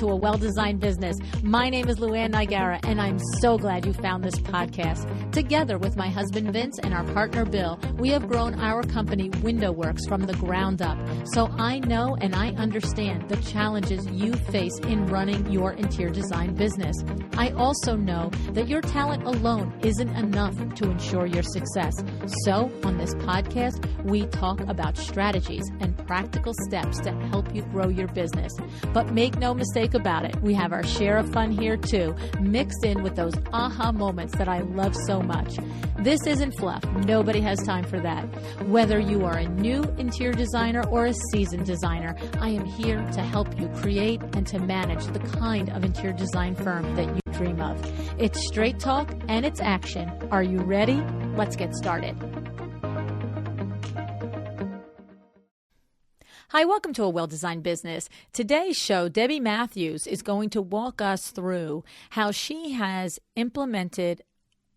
to A Well-Designed Business. My name is LuAnn, and I'm so glad you found this podcast. Together with my husband Vince and our partner Bill, we have grown our company WindowWorks from the ground up. So I know and I understand the challenges you face in running your interior design business. I also know that your talent alone isn't enough to ensure your success. So on this podcast, we talk about strategies and practical steps to help you grow your business. But make no mistake about it, we have our share of fun here too, mixed in with those aha moments that I love so much. This isn't fluff. Nobody has time for that. Whether you are a new interior designer or a seasoned designer, I am here to help you create and to manage the kind of interior design firm that you dream of. It's straight talk and it's action. Are you ready? Let's get started. Hi, welcome to A Well-Designed Business. Today's show, Debbie Mathews is going to walk us through how she has implemented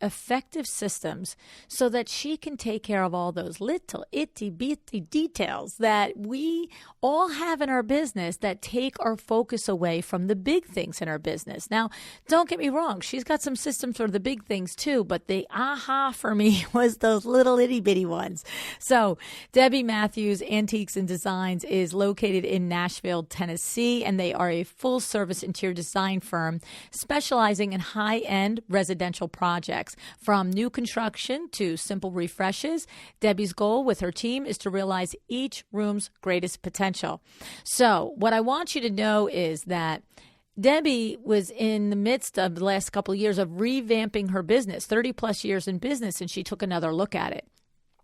effective systems so that she can take care of all those little itty bitty details that we all have in our business that take our focus away from the big things in our business. Now, don't get me wrong, she's got some systems for the big things too, but the aha for me was those little itty bitty ones. So Debbie Mathews Antiques and Designs is located in Nashville, Tennessee, and they are a full service interior design firm specializing in high-end residential projects. From new construction to simple refreshes, Debbie's goal with her team is to realize each room's greatest potential. So what I want you to know is that Debbie was in the midst of the last couple of years of revamping her business, 30 plus years in business, and she took another look at it.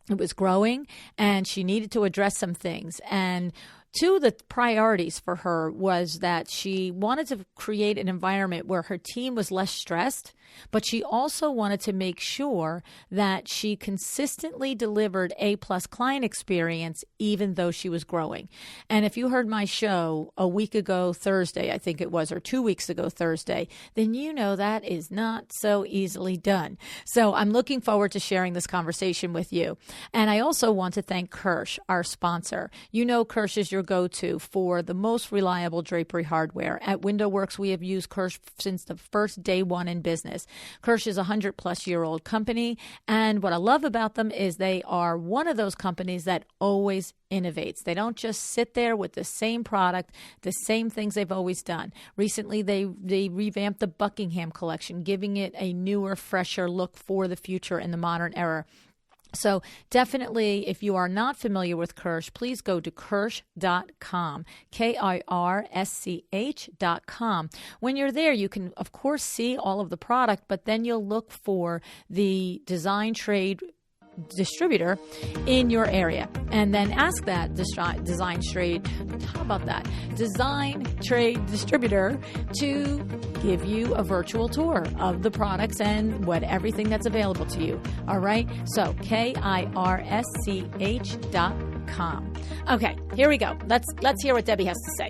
It was growing and she needed to address some things. And two of the priorities for her was that she wanted to create an environment where her team was less stressed, but she also wanted to make sure that she consistently delivered A-plus client experience even though she was growing. And if you heard my show a week ago Thursday, I think it was, or 2 weeks ago Thursday, then you know that is not so easily done. So I'm looking forward to sharing this conversation with you. And I also want to thank Kirsch, our sponsor. You know Kirsch is your go-to for the most reliable drapery hardware. At WindowWorks, we have used Kirsch since the first day one in business. Kirsch is a 100-plus-year-old company, and what I love about them is they are one of those companies that always innovates. They don't just sit there with the same product, the same things they've always done. Recently, they revamped the Buckingham collection, giving it a newer, fresher look for the future in the modern era. So definitely, if you are not familiar with Kirsch, please go to kirsch.com, KIRSCH.com. When you're there, you can, of course, see all of the product, but then you'll look for the design trade distributor in your area and then ask that design trade distributor to give you a virtual tour of the products and everything that's available to you. All right. So KIRSCH.com. Okay, here we go. Let's hear what Debbie has to say.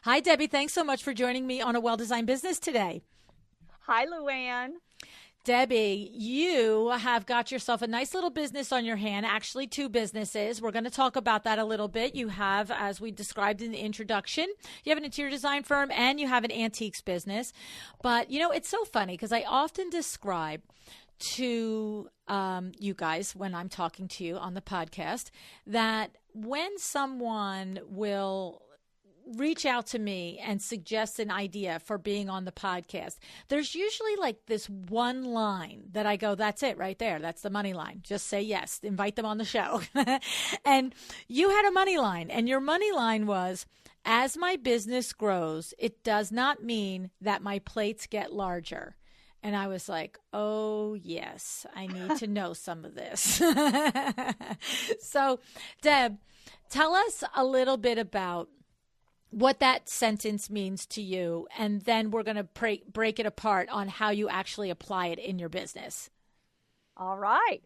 Hi, Debbie. Thanks so much for joining me on A Well-Designed Business today. Hi, LuAnn. Debbie, you have got yourself a nice little business on your hand, actually two businesses. We're going to talk about that a little bit. You have, as we described in the introduction, you have an interior design firm and you have an antiques business. But, you know, it's so funny because I often describe to you guys when I'm talking to you on the podcast that when someone will reach out to me and suggest an idea for being on the podcast, there's usually like this one line that I go, that's it right there. That's the money line. Just say yes. Invite them on the show. And you had a money line, and your money line was, as my business grows, it does not mean that my plates get larger. And I was like, oh, yes, I need to know some of this. So, Deb, tell us a little bit about what that sentence means to you, and then we're going to break it apart on how you actually apply it in your business. All right.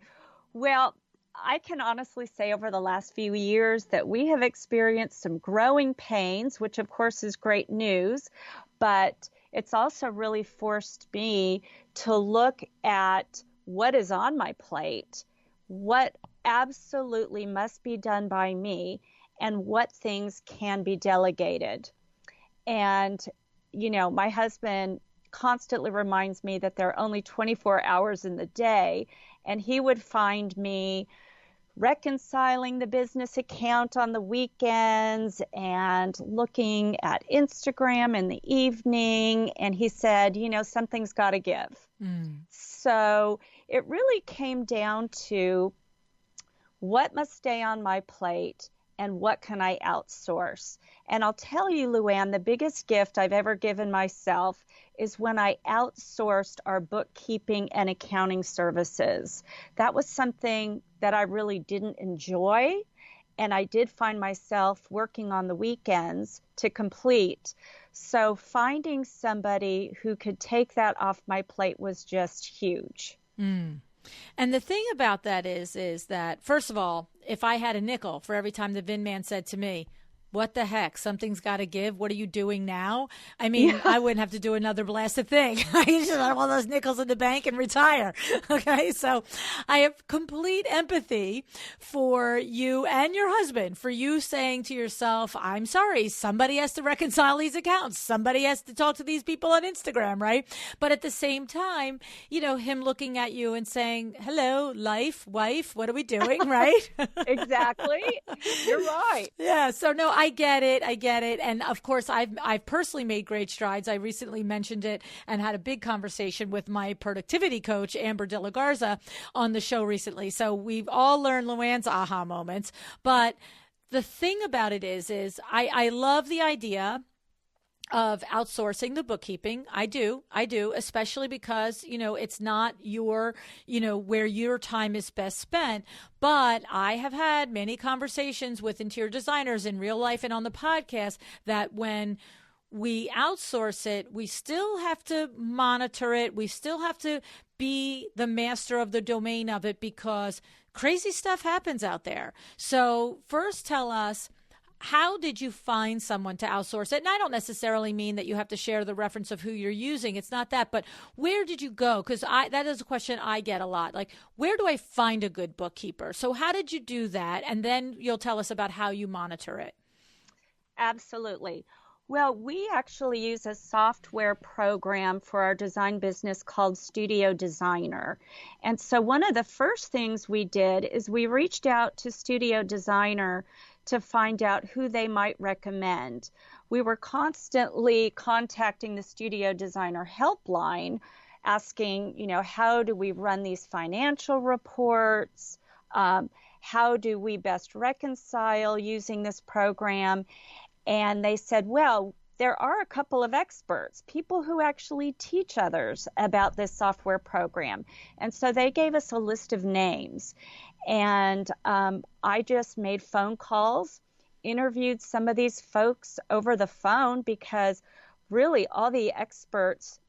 Well, I can honestly say over the last few years that we have experienced some growing pains, which of course is great news, but it's also really forced me to look at what is on my plate, what absolutely must be done by me and what things can be delegated. And, my husband constantly reminds me that there are only 24 hours in the day, and he would find me reconciling the business account on the weekends and looking at Instagram in the evening. And he said, something's got to give. So it really came down to what must stay on my plate and what can I outsource. And I'll tell you, LuAnn, the biggest gift I've ever given myself is when I outsourced our bookkeeping and accounting services. That was something that I really didn't enjoy, and I did find myself working on the weekends to complete. So finding somebody who could take that off my plate was just huge. And the thing about that is that, first of all, if I had a nickel for every time the VIN man said to me, what the heck? Something's got to give. What are you doing now? I mean, I wouldn't have to do another blasted thing. I just have all those nickels in the bank and retire. Okay. So I have complete empathy for you and your husband, for you saying to yourself, I'm sorry, somebody has to reconcile these accounts. Somebody has to talk to these people on Instagram, right? But at the same time, him looking at you and saying, hello, life, wife, what are we doing? Right? Exactly. You're right. Yeah. So no, I get it. And of course, I've personally made great strides. I recently mentioned it and had a big conversation with my productivity coach, Amber De La Garza, on the show recently. So we've all learned LuAnn's aha moments. But the thing about it is I love the idea of outsourcing the bookkeeping. I do, especially because, it's not your, where your time is best spent. But I have had many conversations with interior designers in real life and on the podcast that when we outsource it, we still have to monitor it. We still have to be the master of the domain of it because crazy stuff happens out there. So first tell us, how did you find someone to outsource it? And I don't necessarily mean that you have to share the reference of who you're using. It's not that. But where did you go? Because that is a question I get a lot. Like, where do I find a good bookkeeper? So how did you do that? And then you'll tell us about how you monitor it. Absolutely. Well, we actually use a software program for our design business called Studio Designer. And so one of the first things we did is we reached out to Studio Designer to find out who they might recommend. We were constantly contacting the Studio Designer helpline, asking, how do we run these financial reports? How do we best reconcile using this program? And they said, well, there are a couple of experts, people who actually teach others about this software program. And so they gave us a list of names. And I just made phone calls, interviewed some of these folks over the phone because really all the experts,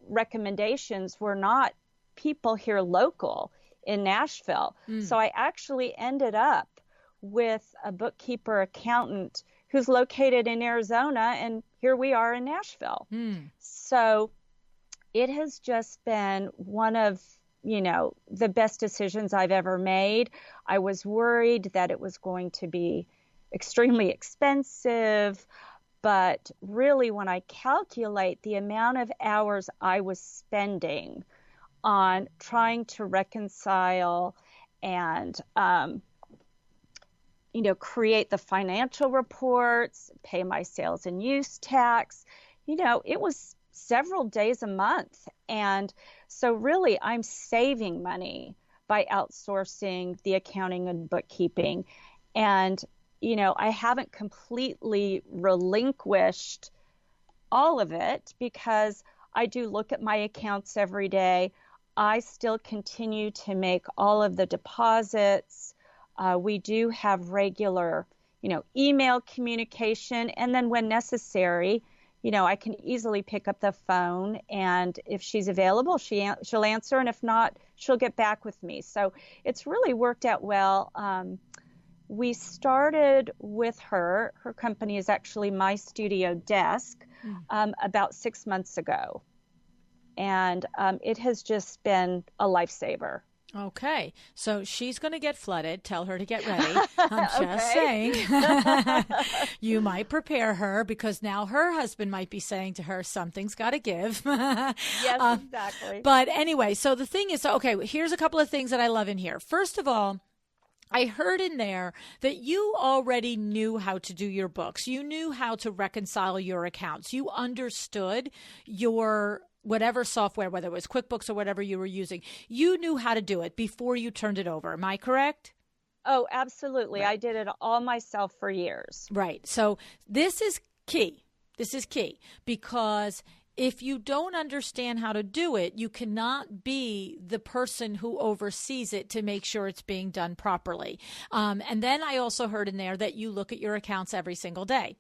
recommendations were not people here local in Nashville. So I actually ended up with a bookkeeper accountant who's located in Arizona, and here we are in Nashville. So it has just been one of the best decisions I've ever made. I was worried that it was going to be extremely expensive, but really when I calculate the amount of hours I was spending on trying to reconcile and, create the financial reports, pay my sales and use tax, it was several days a month. And so really I'm saving money by outsourcing the accounting and bookkeeping. And, I haven't completely relinquished all of it because I do look at my accounts every day. I still continue to make all of the deposits. We do have regular, email communication. And then when necessary, I can easily pick up the phone, and if she's available, she'll answer, and if not, she'll get back with me. So it's really worked out well. We started with her. Her company is actually My Studio Desk about 6 months ago, and it has just been a lifesaver. Okay, so she's going to get flooded. Tell her to get ready. I'm just saying. You might prepare her because now her husband might be saying to her, something's got to give. Yes, exactly. But anyway, so the thing is, okay, here's a couple of things that I love in here. First of all, I heard in there that you already knew how to do your books. You knew how to reconcile your accounts. You understood your whatever software, whether it was QuickBooks or whatever you were using, you knew how to do it before you turned it over. Am I correct? Oh, absolutely. Right. I did it all myself for years. Right. So this is key. This is key because if you don't understand how to do it, you cannot be the person who oversees it to make sure it's being done properly. And then I also heard in there that you look at your accounts every single day.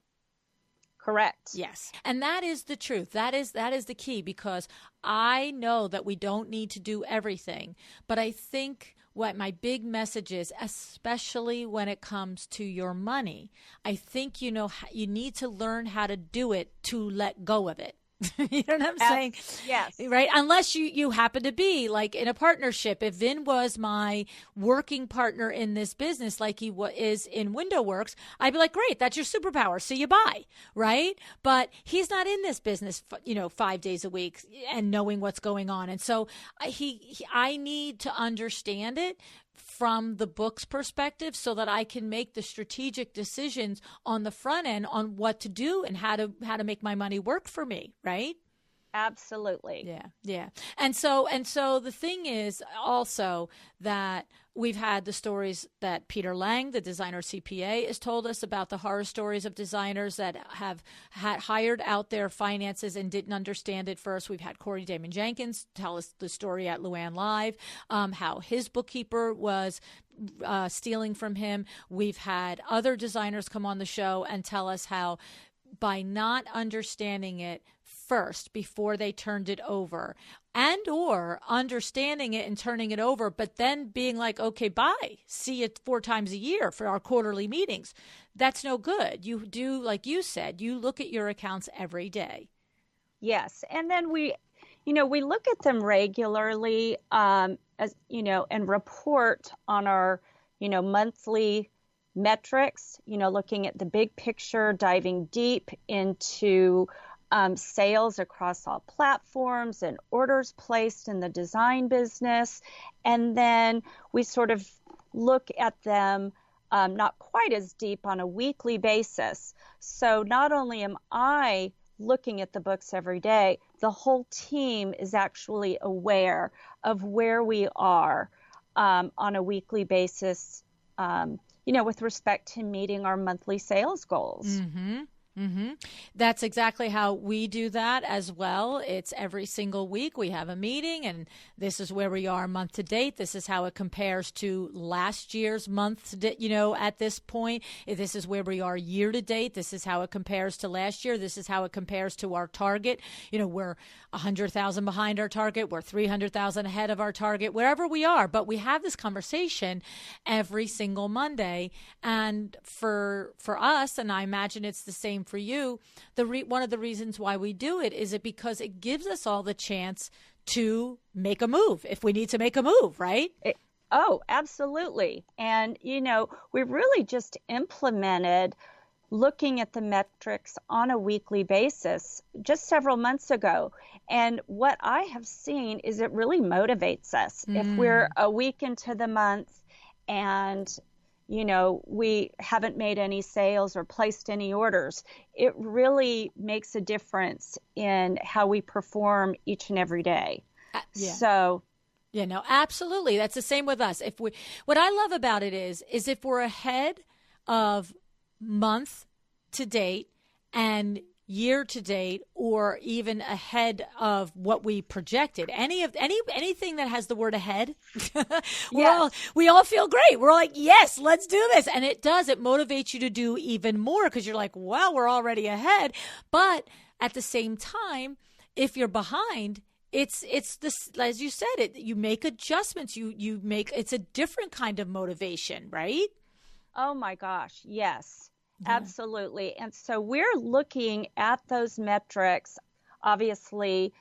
Correct. Yes. And that is the truth. That is the key because I know that we don't need to do everything, but I think what my big message is, especially when it comes to your money, I think you need to learn how to do it to let go of it. You know what I'm saying? Yes. Right? Unless you happen to be like in a partnership. If Vin was my working partner in this business, like he is in WindowWorks, I'd be like, great, that's your superpower. See you bye. Right? But he's not in this business, 5 days a week and knowing what's going on. And so I need to understand it from the book's perspective so that I can make the strategic decisions on the front end on what to do and how to make my money work for me, right? Absolutely. Yeah. And so the thing is also that we've had the stories that Peter Lang, the designer CPA, has told us about the horror stories of designers that have hired out their finances and didn't understand it first. We've had Corey Damon Jenkins tell us the story at LuAnn Live, how his bookkeeper was stealing from him. We've had other designers come on the show and tell us how by not understanding it first before they turned it over and or understanding it and turning it over, but then being like, okay, bye, see it 4 times a year for our quarterly meetings. That's no good. You do, like you said, you look at your accounts every day. Yes. And then we look at them regularly, and report on our, monthly metrics, looking at the big picture, diving deep into sales across all platforms and orders placed in the design business. And then we sort of look at them not quite as deep on a weekly basis. So not only am I looking at the books every day, the whole team is actually aware of where we are on a weekly basis, with respect to meeting our monthly sales goals. Mm-hmm. Mm-hmm. That's exactly how we do that as well. It's every single week we have a meeting and this is where we are month to date. This is how it compares to last year's month, at this point. This is where we are year to date. This is how it compares to last year. This is how it compares to our target. We're 100,000 behind our target. We're 300,000 ahead of our target, wherever we are. But we have this conversation every single Monday. And for us, and I imagine it's the same for you, one of the reasons why we do it is because it gives us all the chance to make a move if we need to make a move, right? Oh, absolutely. And, we really just implemented looking at the metrics on a weekly basis just several months ago. And what I have seen is it really motivates us. If we're a week into the month and we haven't made any sales or placed any orders, it really makes a difference in how we perform each and every day. Yeah. So, no, absolutely. That's the same with us. What I love about it is if we're ahead of month to date and year to date, or even ahead of what we projected. Anything that has the word ahead, we all feel great. We're like, yes, let's do this. And it does. It motivates you to do even more because you're like, well, we're already ahead. But at the same time, if you're behind, it's this, as you said, you make adjustments. It's a different kind of motivation, right? Oh my gosh, yes. Yeah. Absolutely. And so we're looking at those metrics, obviously,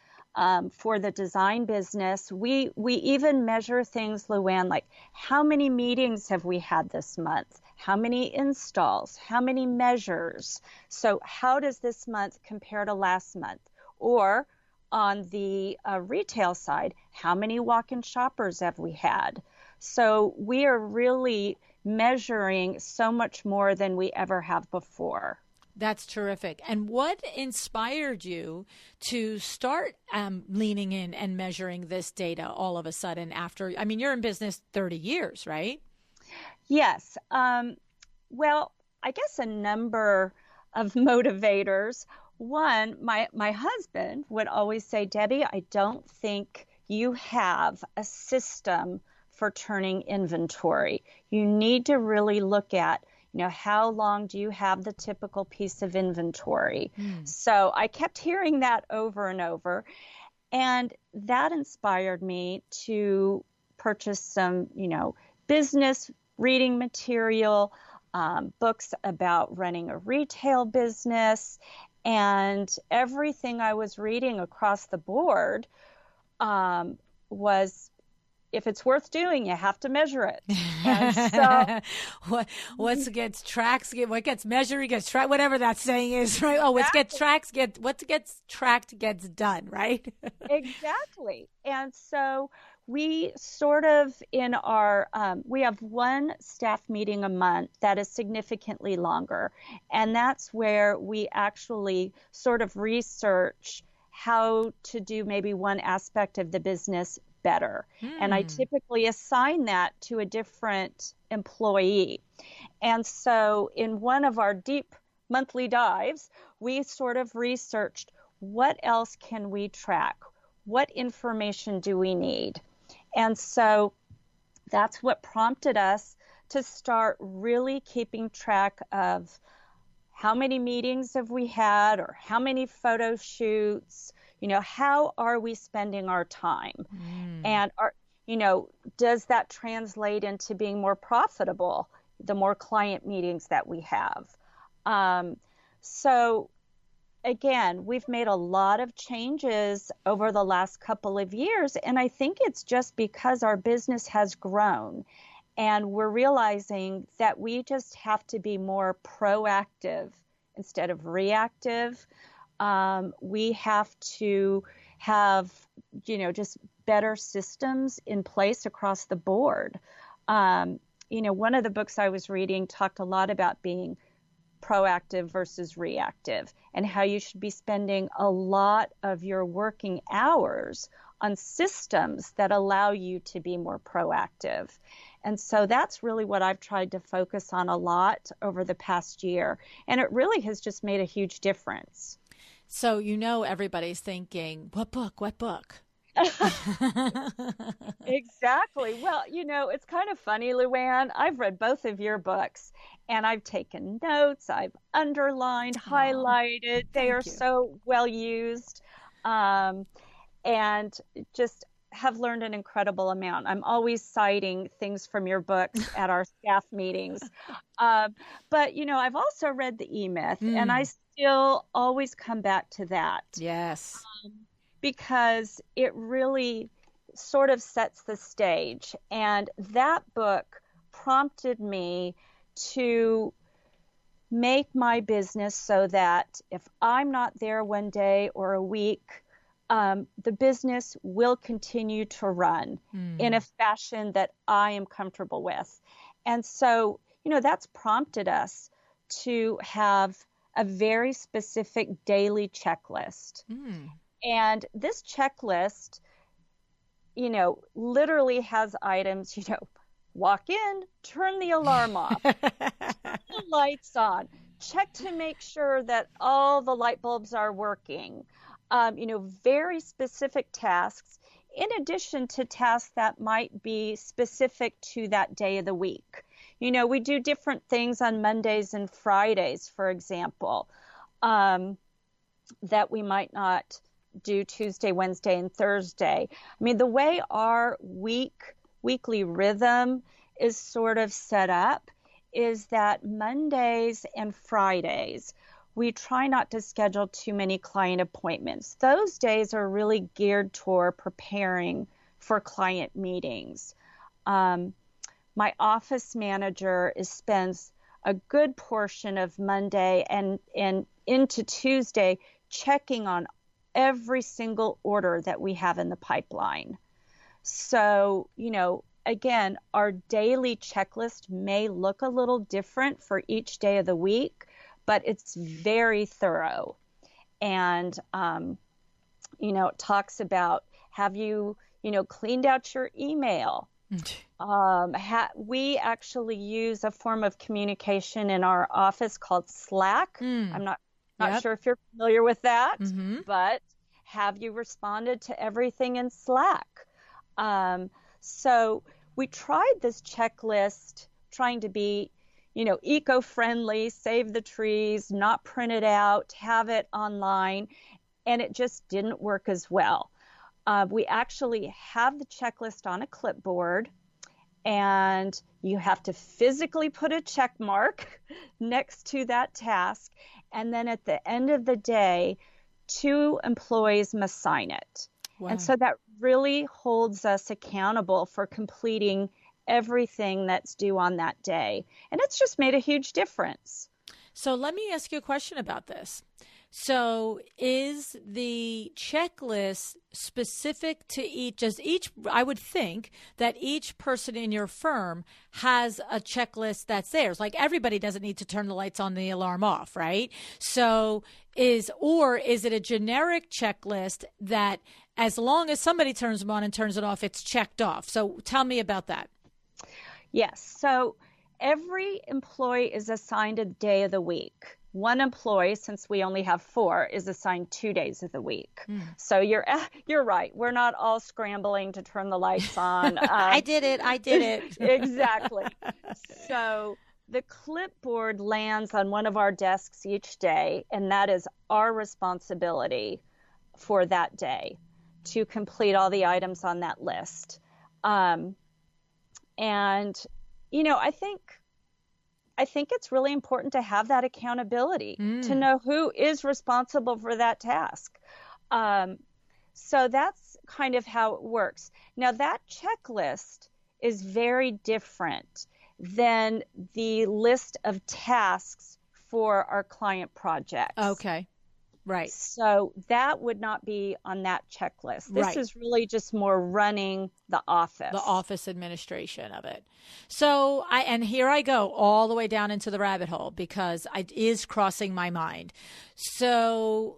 for the design business, we even measure things, LuAnn, like how many meetings have we had this month? How many installs? How many measures? So how does this month compare to last month? Or on the retail side, how many walk-in shoppers have we had? So we are really measuring so much more than we ever have before. That's terrific. And what inspired you to start leaning in and measuring this data all of a sudden after, I mean, you're in business 30 years, right? Yes. Well, I guess a number of motivators. One, my husband would always say, Debbie, I don't think you have a system for turning inventory. You need to really look at, how long do you have the typical piece of inventory? So I kept hearing that over and over. And that inspired me to purchase some, business reading material, books about running a retail business. And everything I was reading across the board was, if it's worth doing, you have to measure it. And so, what gets measured gets tracked, whatever that saying is, right? Oh, what gets tracked gets done, right? Exactly. And so we sort of we have one staff meeting a month that is significantly longer. And that's where we actually sort of research how to do maybe one aspect of the business better. And I typically assign that to a different employee. And so in one of our deep monthly dives, we sort of researched, what else can we track? What information do we need? And so that's what prompted us to start really keeping track of how many meetings have we had, or how many photo shoots, how are we spending our time? And does that translate into being more profitable the more client meetings that we have? So again, we've made a lot of changes over the last couple of years, and I think it's just because our business has grown, and we're realizing that we just have to be more proactive instead of reactive. We have to have, just better systems in place across the board. One of the books I was reading talked a lot about being proactive versus reactive, and how you should be spending a lot of your working hours on systems that allow you to be more proactive. And so that's really what I've tried to focus on a lot over the past year. And it really has just made a huge difference. So, everybody's thinking, what book? Exactly. Well, it's kind of funny, LuAnn. I've read both of your books, and I've taken notes. I've underlined, highlighted. They are so well used, and just have learned an incredible amount. I'm always citing things from your books at our staff meetings. But, I've also read the E-Myth, and I still always come back to that. Yes. Because it really sort of sets the stage. And that book prompted me to make my business so that if I'm not there one day or a week, the business will continue to run in a fashion that I am comfortable with. And so, that's prompted us to have a very specific daily checklist. And this checklist, literally has items, walk in, turn the alarm off, turn the lights on, check to make sure that all the light bulbs are working, very specific tasks, in addition to tasks that might be specific to that day of the week. We do different things on Mondays and Fridays, for example, that we might not do Tuesday, Wednesday, and Thursday. I mean, the way our weekly rhythm is sort of set up is that Mondays and Fridays, we try not to schedule too many client appointments. Those days are really geared toward preparing for client meetings. My office manager spends a good portion of Monday and into Tuesday checking on every single order that we have in the pipeline. So, again, our daily checklist may look a little different for each day of the week, but it's very thorough. And, it talks about, have you, cleaned out your email? We actually use a form of communication in our office called Slack. I'm not sure if you're familiar with that, but have you responded to everything in Slack? So we tried this checklist trying to be, eco-friendly, save the trees, not print it out, have it online, and it just didn't work as well. We actually have the checklist on a clipboard, and you have to physically put a check mark next to that task. And then at the end of the day, 2 employees must sign it. Wow. And so that really holds us accountable for completing everything that's due on that day. And it's just made a huge difference. So let me ask you a question about this. So is the checklist specific to each, I would think that each person in your firm has a checklist that's theirs. Like everybody doesn't need to turn the lights on, the alarm off, right? So is it a generic checklist that as long as somebody turns them on and turns it off, it's checked off? So tell me about that. Yes. So every employee is assigned a day of the week. One employee, since we only have 4, is assigned 2 days of the week. So you're right. We're not all scrambling to turn the lights on. I did it. Exactly. So the clipboard lands on one of our desks each day, and that is our responsibility for that day to complete all the items on that list. And, I think it's really important to have that accountability, to know who is responsible for that task. So that's kind of how it works. Now, that checklist is very different than the list of tasks for our client projects. Okay. Right. So that would not be on that checklist. This is really just more running the office. The office administration of it. So here I go all the way down into the rabbit hole because it is crossing my mind. So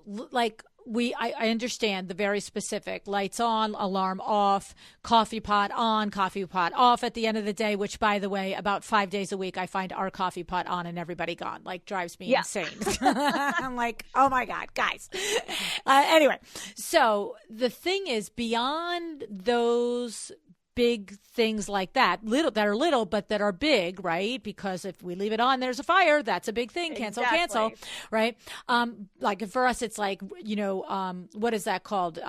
I understand the very specific lights on, alarm off, coffee pot on, coffee pot off at the end of the day, which, by the way, about 5 days a week, I find our coffee pot on and everybody gone. Drives me insane. I'm like, oh my God, guys. Anyway, so the thing is, beyond those big things like that, that are little, but that are big, right? Because if we leave it on, there's a fire. That's a big thing. Cancel, right? Like for us, it's like, what is that called?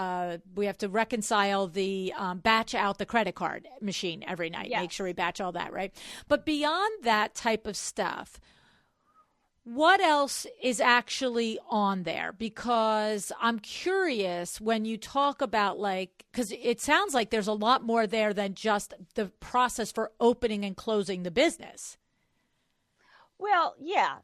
We have to reconcile the batch out the credit card machine every night. Yes. Make sure we batch all that, right? But beyond that type of stuff, what else is actually on there? Because I'm curious when you talk about because it sounds like there's a lot more there than just the process for opening and closing the business. Well, yeah,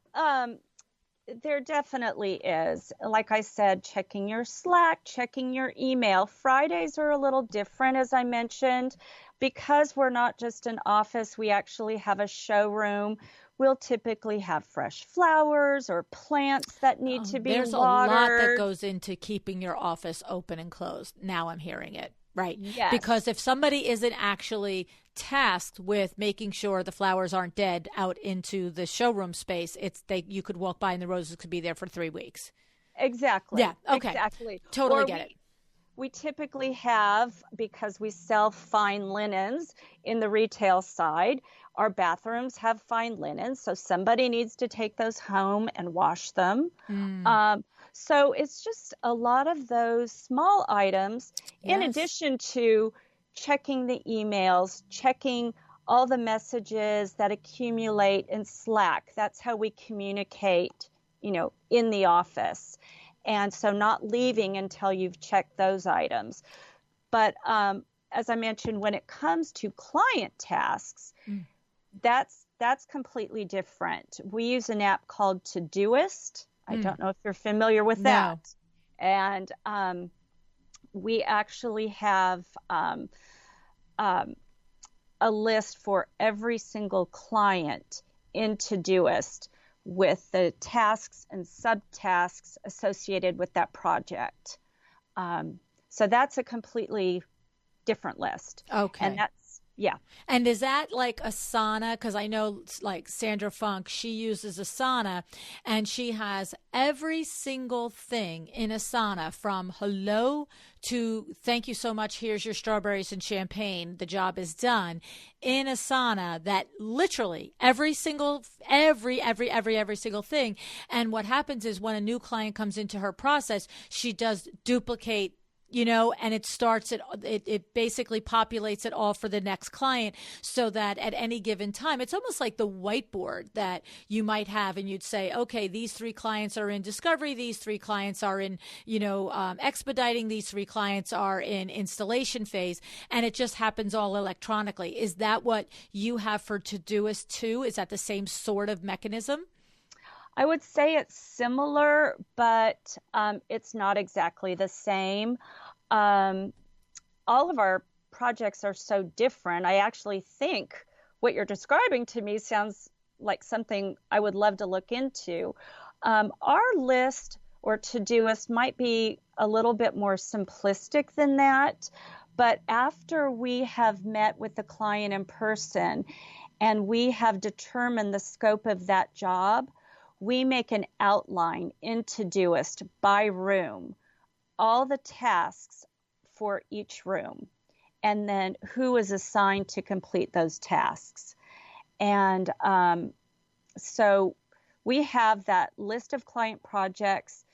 there definitely is. Like I said, checking your Slack, checking your email. Fridays are a little different, as I mentioned, because we're not just an office. We actually have a showroom. We'll typically have fresh flowers or plants that need to be watered. There's a lot that goes into keeping your office open and closed. Now I'm hearing it, right? Yes. Because if somebody isn't actually tasked with making sure the flowers aren't dead out into the showroom space, you could walk by and the roses could be there for 3 weeks. Exactly. Yeah. Okay. Exactly. Totally get it. We typically have, because we sell fine linens in the retail side, our bathrooms have fine linens, so somebody needs to take those home and wash them. So it's just a lot of those small items, in addition to checking the emails, checking all the messages that accumulate in Slack. That's how we communicate in the office. And so not leaving until you've checked those items. But as I mentioned, when it comes to client tasks, that's completely different. We use an app called Todoist. I don't know if you're familiar with that. And we actually have a list for every single client in Todoist with the tasks and subtasks associated with that project. So that's a completely different list. Okay. And that's, yeah. And is that like Asana? Because I know like Sandra Funk, she uses Asana and she has every single thing in Asana from hello to thank you so much, here's your strawberries and champagne, the job is done, in Asana, that literally every single thing. And what happens is when a new client comes into her process, she does duplicate, and it basically populates it all for the next client, so that at any given time, it's almost like the whiteboard that you might have, and you'd say, okay, these 3 clients are in discovery, these 3 clients are in, expediting, these 3 clients are in installation phase, and it just happens all electronically. Is that what you have for Todoist too? Is that the same sort of mechanism? I would say it's similar, but it's not exactly the same. All of our projects are so different. I actually think what you're describing to me sounds like something I would love to look into. Our list or Todoist might be a little bit more simplistic than that, but after we have met with the client in person and we have determined the scope of that job, we make an outline in Todoist by room, all the tasks for each room, and then who is assigned to complete those tasks. And so we have that list of client projects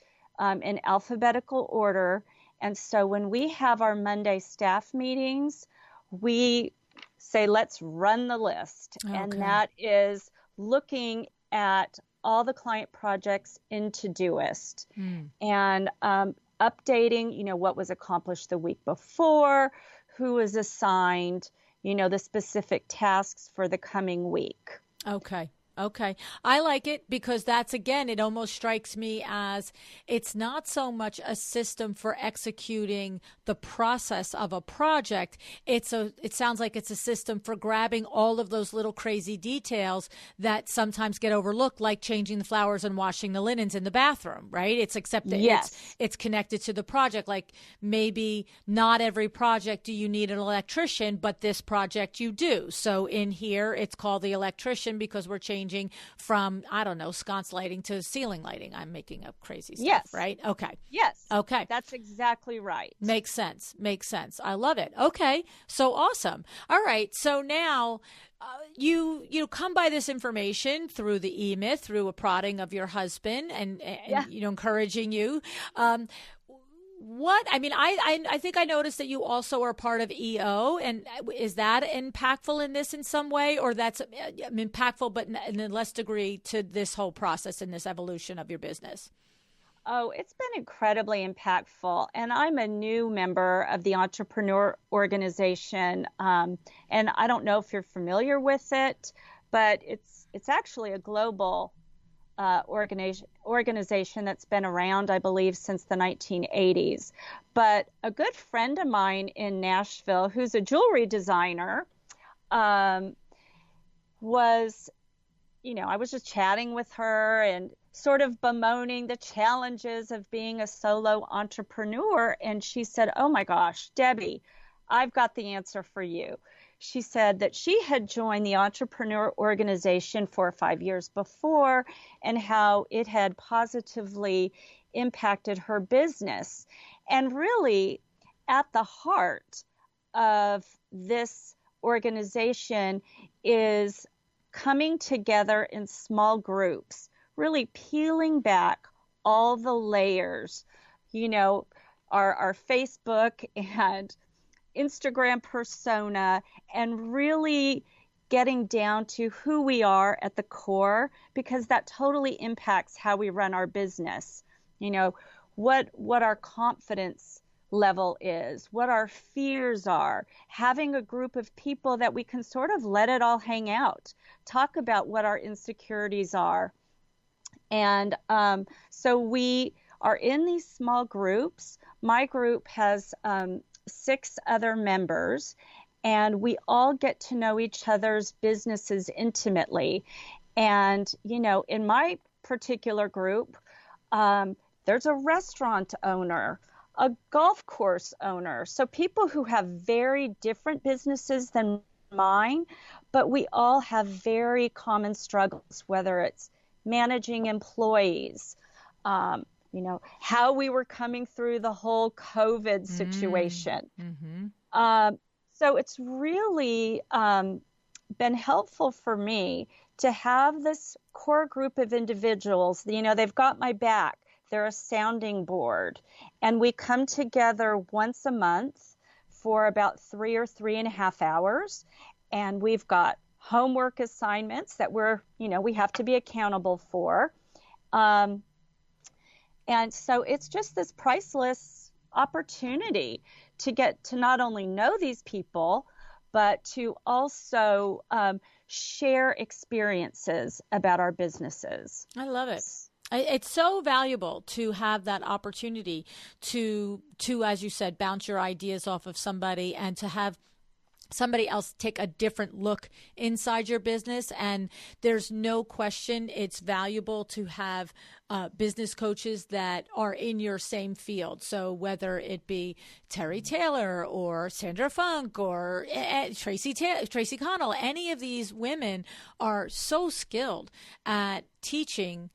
in alphabetical order. And so when we have our Monday staff meetings, we say, let's run the list. Okay. And that is looking at all the client projects in Todoist and updating, what was accomplished the week before, who was assigned, the specific tasks for the coming week. Okay. I like it because that's, again, it almost strikes me as it's not so much a system for executing the process of a project. It sounds like it's a system for grabbing all of those little crazy details that sometimes get overlooked, like changing the flowers and washing the linens in the bathroom, right? It's connected to the project. Like maybe not every project do you need an electrician, but this project you do. So in here, it's called the electrician because we're changing from, I don't know, sconce lighting to ceiling lighting. I'm making up crazy stuff, yes. Right? Okay. Yes. Okay. That's exactly right. Makes sense. I love it. Okay. So awesome. All right. So now you come by this information through the E-Myth, through a prodding of your husband and encouraging you. I think I noticed that you also are part of EO, and is that impactful in this in some way, or that's impactful but in a less degree to this whole process and this evolution of your business? Oh, it's been incredibly impactful, and I'm a new member of the Entrepreneur Organization, and I don't know if you're familiar with it, but it's actually a global organization that's been around, I believe, since the 1980s. But a good friend of mine in Nashville, who's a jewelry designer, I was just chatting with her and sort of bemoaning the challenges of being a solo entrepreneur. And she said, "Oh my gosh, Debbie, I've got the answer for you." She said that she had joined the Entrepreneur Organization 4 or 5 years before and how it had positively impacted her business. And really, at the heart of this organization is coming together in small groups, really peeling back all the layers, our Facebook and Instagram persona, and really getting down to who we are at the core, because that totally impacts how we run our business. You know, what our confidence level is, what our fears are, having a group of people that we can sort of let it all hang out, talk about what our insecurities are. And so we are in these small groups. My group has 6 other members, and we all get to know each other's businesses intimately. And, you know, in my particular group, there's a restaurant owner, a golf course owner. So people who have very different businesses than mine, but we all have very common struggles, whether it's managing employees, you know, how we were coming through the whole COVID situation. So it's really been helpful for me to have this core group of individuals. You know, they've got my back. They're a sounding board. And we come together once a month for about 3 or 3.5 hours. And we've got homework assignments that we have to be accountable for. And so it's just this priceless opportunity to get to not only know these people, but to also share experiences about our businesses. I love it. It's so valuable to have that opportunity to, as you said, bounce your ideas off of somebody and to have somebody else take a different look inside your business. And there's no question it's valuable to have business coaches that are in your same field. So whether it be Terry Taylor or Sandra Funk or Tracy Connell, any of these women are so skilled at teaching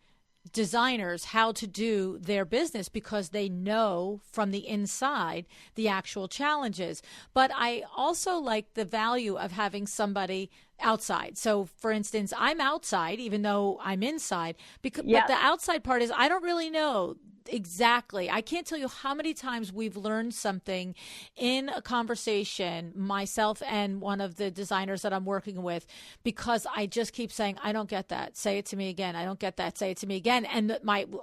designers how to do their business because they know from the inside the actual challenges. But I also like the value of having somebody outside. So for instance, I'm outside even though I'm inside because but the outside part is I don't really know exactly. I can't tell you how many times we've learned something in a conversation, myself and one of the designers that I'm working with, because I just keep saying, I don't get that. Say it to me again. I don't get that. Say it to me again. And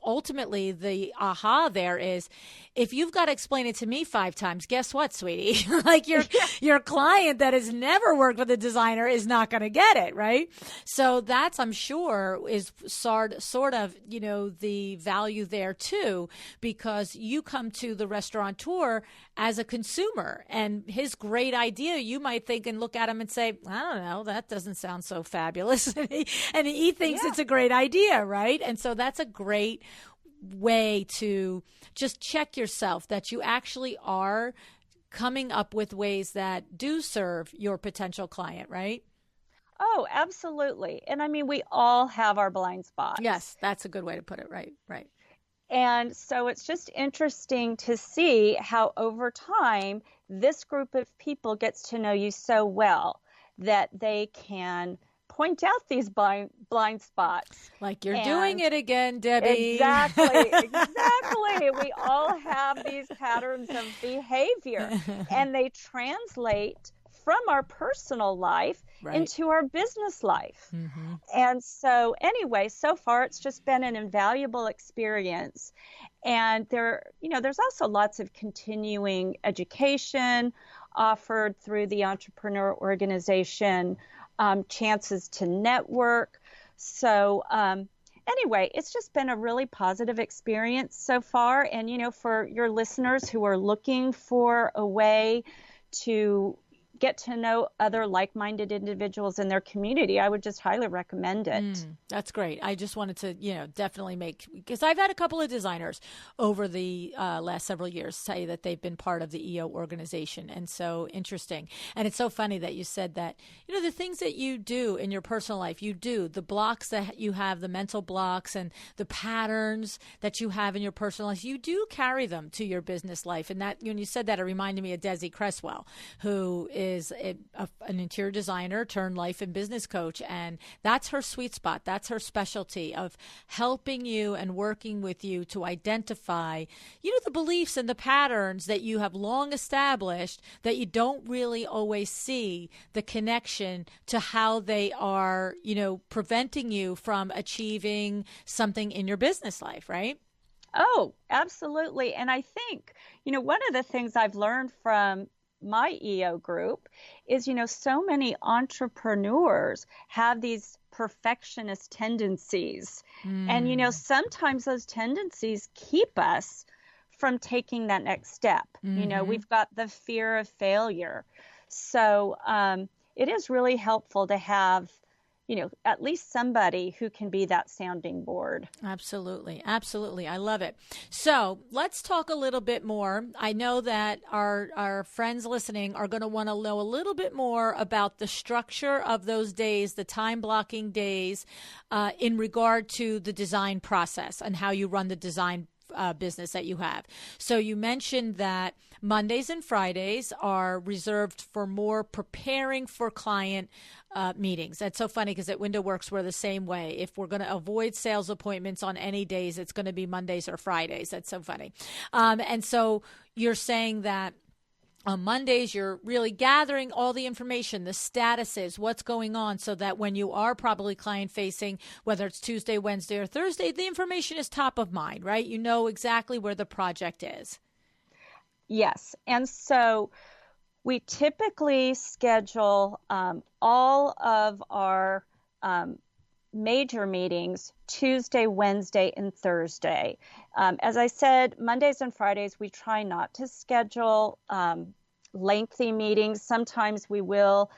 ultimately the aha there is if you've got to explain it to me 5 times, guess what, sweetie? Like your client that has never worked with a designer is not going to get it. Right. So that's, I'm sure, is sort of, you know, the value there too. Because you come to the restaurateur as a consumer and his great idea, you might think and look at him and say, I don't know, that doesn't sound so fabulous. and he thinks it's a great idea, right? And so that's a great way to just check yourself that you actually are coming up with ways that do serve your potential client, right? Oh, absolutely. And I mean, we all have our blind spots. Yes, that's a good way to put it. Right, right. And so it's just interesting to see how over time this group of people gets to know you so well that they can point out these blind spots. Like you're doing it again, Debbie. Exactly. We all have these patterns of behavior and they translate from our personal life into our business life. And so anyway, so far it's just been an invaluable experience. And there's also lots of continuing education offered through the entrepreneur organization, chances to network. So anyway, it's just been a really positive experience so far. And, you know, for your listeners who are looking for a way to get to know other like-minded individuals in their community, I would just highly recommend it. That's great. I just wanted to, definitely because I've had a couple of designers over the last several years say that they've been part of the EO organization. And so interesting. And it's so funny that you said that, the things that you do in your personal life, you do, the blocks that you have, the mental blocks and the patterns that you have in your personal life, you do carry them to your business life. And that, when you said that, it reminded me of Desi Cresswell, who is is an interior designer turned life and business coach. And that's her sweet spot. That's her specialty of helping you and working with you to identify, the beliefs and the patterns that you have long established that you don't really always see the connection to how they are, preventing you from achieving something in your business life, right? Oh, absolutely. And I think, one of the things I've learned from my EO group is, so many entrepreneurs have these perfectionist tendencies. And, sometimes those tendencies keep us from taking that next step. We've got the fear of failure. So it is really helpful to have at least somebody who can be that sounding board. Absolutely. Absolutely. I love it. So let's talk a little bit more. I know that our friends listening are going to want to know a little bit more about the structure of those days, the time blocking days, in regard to the design process and how you run the design business that you have. So you mentioned that Mondays and Fridays are reserved for more preparing for client meetings. That's so funny because at Window Works, we're the same way. If we're going to avoid sales appointments on any days, it's going to be Mondays or Fridays. That's so funny. And so you're saying that on Mondays, you're really gathering all the information, the statuses, what's going on, so that when you are probably client-facing, whether it's Tuesday, Wednesday, or Thursday, the information is top of mind, right? You know exactly where the project is. Yes. And so we typically schedule all of our major meetings Tuesday, Wednesday, and Thursday. As I said, Mondays and Fridays, we try not to schedule lengthy meetings. Sometimes we will,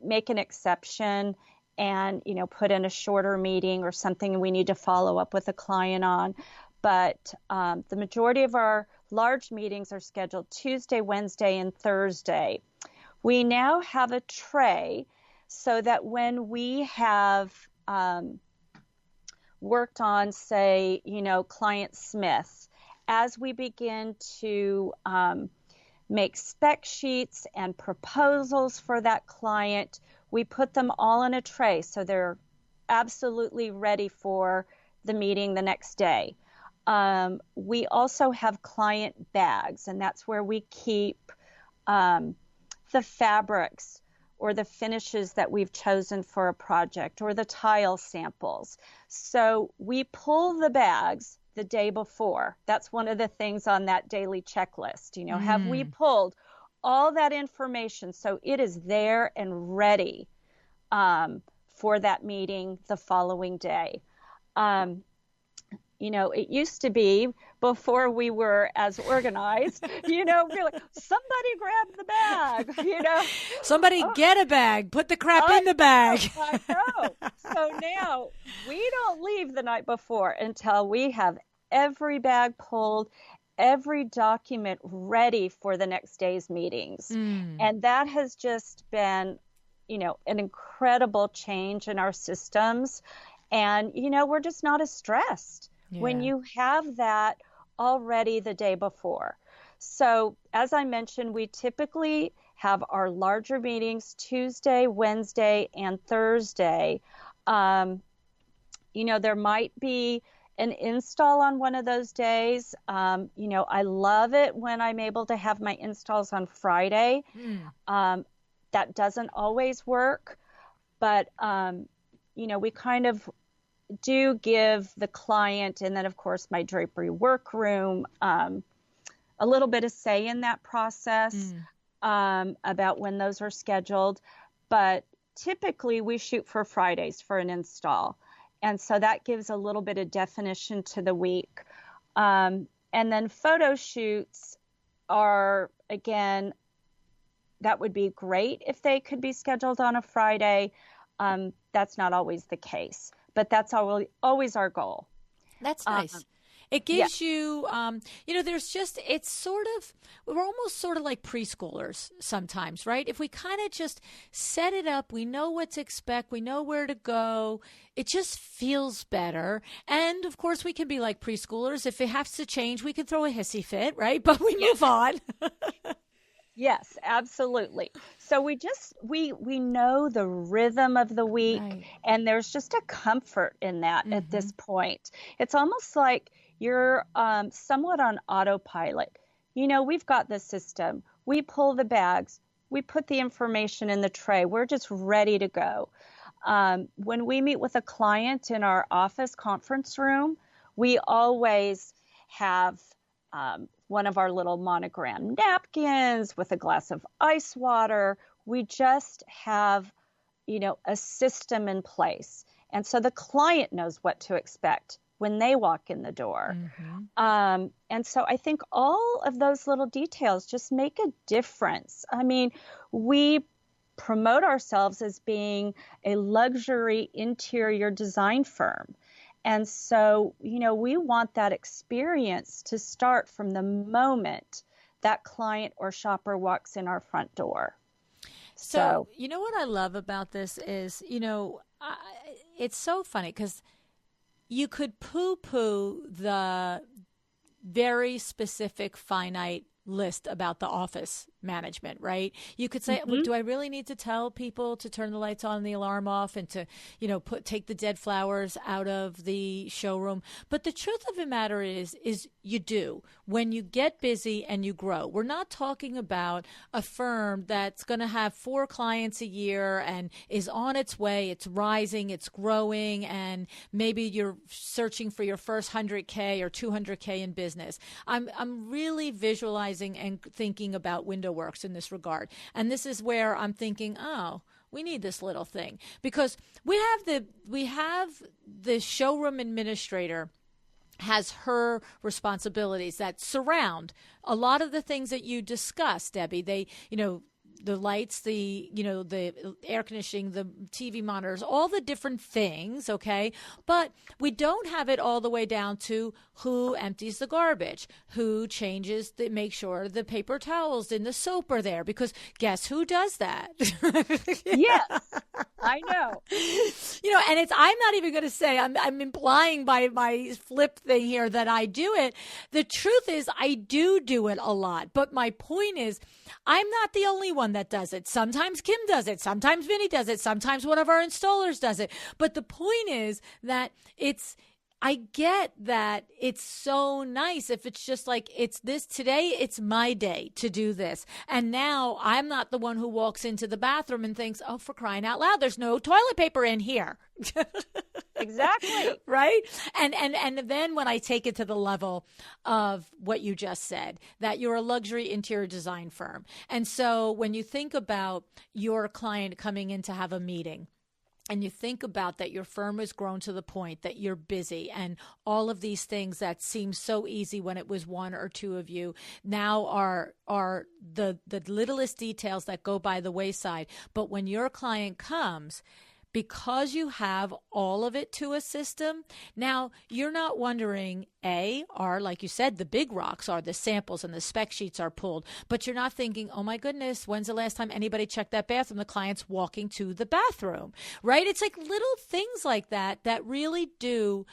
make an exception and, put in a shorter meeting or something we need to follow up with a client on. But the majority of our large meetings are scheduled Tuesday, Wednesday, and Thursday. We now have a tray so that when we have worked on, say, client Smith, as we begin to make spec sheets and proposals for that client, we put them all in a tray so they're absolutely ready for the meeting the next day. We also have client bags, and that's where we keep the fabrics or the finishes that we've chosen for a project or the tile samples. So we pull the bags the day before. That's one of the things on that daily checklist. Have we pulled all that information so it is there and ready for that meeting the following day? It used to be before we were as organized, we're like, somebody grab the bag, Somebody get a bag, put the crap in the bag. I know. So now we don't leave the night before until we have every bag pulled, every document ready for the next day's meetings. And that has just been, an incredible change in our systems. And, we're just not as stressed. Yeah. When you have that already the day before. So as I mentioned, we typically have our larger meetings Tuesday, Wednesday, and Thursday. There might be an install on one of those days. I love it when I'm able to have my installs on Friday. That doesn't always work, but, we kind of do give the client, and then of course my drapery workroom, a little bit of say in that process about when those are scheduled. But typically we shoot for Fridays for an install. And so that gives a little bit of definition to the week. And then photo shoots are, again, that would be great if they could be scheduled on a Friday. That's not always the case. But that's always our goal. That's nice. It gives you, there's just, we're almost sort of like preschoolers sometimes, right? If we kind of just set it up, we know what to expect, we know where to go, it just feels better. And of course, we can be like preschoolers. If it has to change, we can throw a hissy fit, right? But we move on. Yes, absolutely. So we know the rhythm of the week, Right. and there's just a comfort in that at this point. It's almost like you're somewhat on autopilot. We've got this system. We pull the bags. We put the information in the tray. We're just ready to go. When we meet with a client in our office conference room, we always have one of our little monogram napkins with a glass of ice water. We just have, a system in place. And so the client knows what to expect when they walk in the door. And so I think all of those little details just make a difference. I mean, we promote ourselves as being a luxury interior design firm. And so, we want that experience to start from the moment that client or shopper walks in our front door. So what I love about this is, it's so funny because you could poo-poo the very specific, finite list about the office management, right? You could say, well, do I really need to tell people to turn the lights on and the alarm off and to, take the dead flowers out of the showroom? But the truth of the matter is you do when you get busy and you grow. We're not talking about a firm that's going to have 4 clients a year and is on its way. It's rising, it's growing, and maybe you're searching for your first 100K or 200K in business. I'm really visualizing and thinking about WindowWorks in this regard. And this is where I'm thinking, oh, we need this little thing because we have the showroom administrator has her responsibilities that surround a lot of the things that you discussed, Debbie. They, the lights, the air conditioning, the TV monitors, all the different things, okay? But we don't have it all the way down to who empties the garbage, who make sure the paper towels and the soap are there, because guess who does that? Yes, I know. And I'm not even going to say, I'm implying by my flip thing here that I do it. The truth is I do it a lot. But my point is, I'm not the only one that does it. Sometimes Kim does it. Sometimes Vinny does it. Sometimes one of our installers does it. But the point is that I get that it's so nice if it's just like, today it's my day to do this. And now I'm not the one who walks into the bathroom and thinks, oh, for crying out loud, there's no toilet paper in here. Exactly. Right? And then when I take it to the level of what you just said, that you're a luxury interior design firm. And so when you think about your client coming in to have a meeting, and you think about that your firm has grown to the point that you're busy and all of these things that seem so easy when it was 1 or 2 of you now are the littlest details that go by the wayside. But when your client comes, because you have all of it to a system, now you're not wondering, like you said, the big rocks are the samples and the spec sheets are pulled, but you're not thinking, oh my goodness, when's the last time anybody checked that bathroom? The client's walking to the bathroom, right? It's like little things like that really do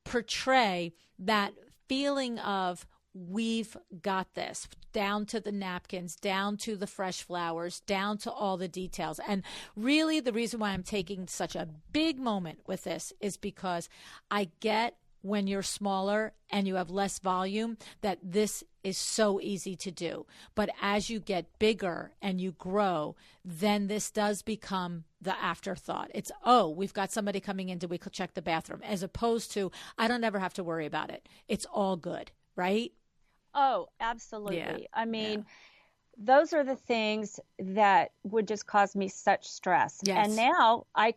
portray that feeling of, we've got this, down to the napkins, down to the fresh flowers, down to all the details. And really the reason why I'm taking such a big moment with this is because I get when you're smaller and you have less volume that this is so easy to do. But as you get bigger and you grow, then this does become the afterthought. It's, oh, we've got somebody coming in, did we check the bathroom? As opposed to, I don't ever have to worry about it. It's all good, right? Oh, absolutely. Yeah. I mean, those are the things that would just cause me such stress. Yes. And now I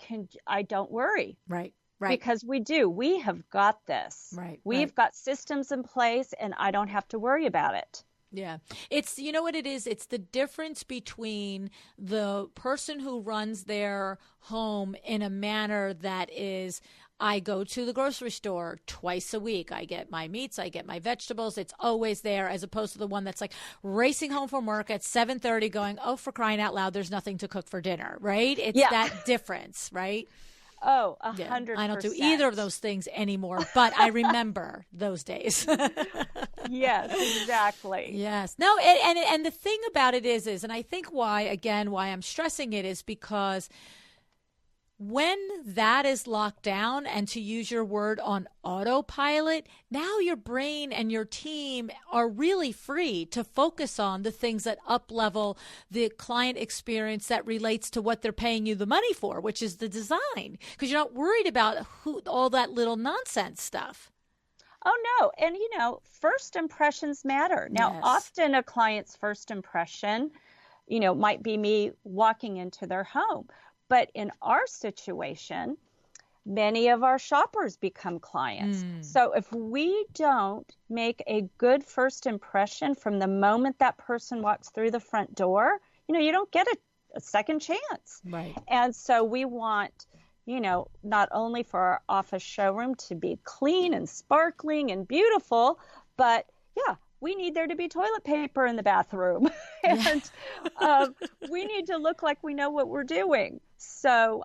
don't worry. Right. Because we have got this. Right. We've got systems in place and I don't have to worry about it. Yeah. It's, you know what it is? It's the difference between the person who runs their home in a manner that is, I go to the grocery store twice a week. I get my meats. I get my vegetables. It's always there, as opposed to the one that's like racing home from work at 7:30 going, oh, for crying out loud, there's nothing to cook for dinner, right? It's that difference, right? Oh, 100%. I don't do either of those things anymore, but I remember those days. Yes, exactly. Yes. No, and the thing about it is, and I think why I'm stressing it is because when that is locked down, and to use your word, on autopilot, now your brain and your team are really free to focus on the things that up level the client experience that relates to what they're paying you the money for, which is the design, because you're not worried about all that little nonsense stuff. Oh, no. And, first impressions matter. Now, Yes. often a client's first impression, might be me walking into their home. But in our situation, many of our shoppers become clients. So if we don't make a good first impression from the moment that person walks through the front door, you don't get a second chance. Right. And so we want, not only for our office showroom to be clean and sparkling and beautiful, but yeah, we need there to be toilet paper in the bathroom. And we need to look like we know what we're doing. So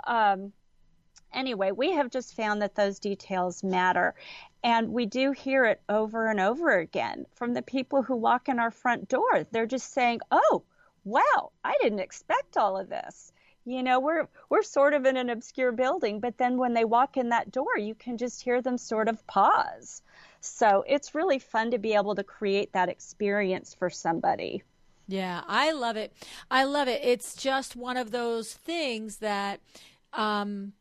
anyway, we have just found that those details matter. And we do hear it over and over again from the people who walk in our front door. They're just saying, oh, wow, I didn't expect all of this. We're sort of in an obscure building, but then when they walk in that door, you can just hear them sort of pause. So it's really fun to be able to create that experience for somebody. Yeah, I love it. I love it. It's just one of those things that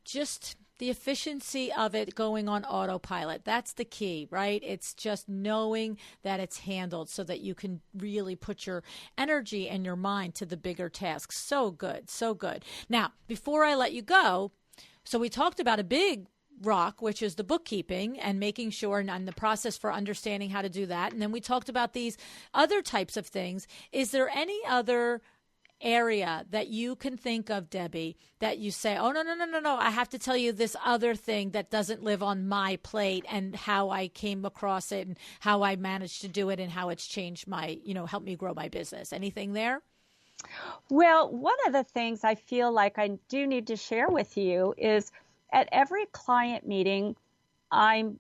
just the efficiency of it going on autopilot. That's the key, right? It's just knowing that it's handled so that you can really put your energy and your mind to the bigger tasks. So good, so good. Now, before I let you go, so we talked about a big rock, which is the bookkeeping and making sure and the process for understanding how to do that. And then we talked about these other types of things. Is there any other area that you can think of, Debbie, that you say, oh, no, I have to tell you this other thing that doesn't live on my plate and how I came across it and how I managed to do it and how it's changed my, helped me grow my business? Anything there? Well, one of the things I feel like I do need to share with you is at every client meeting, I'm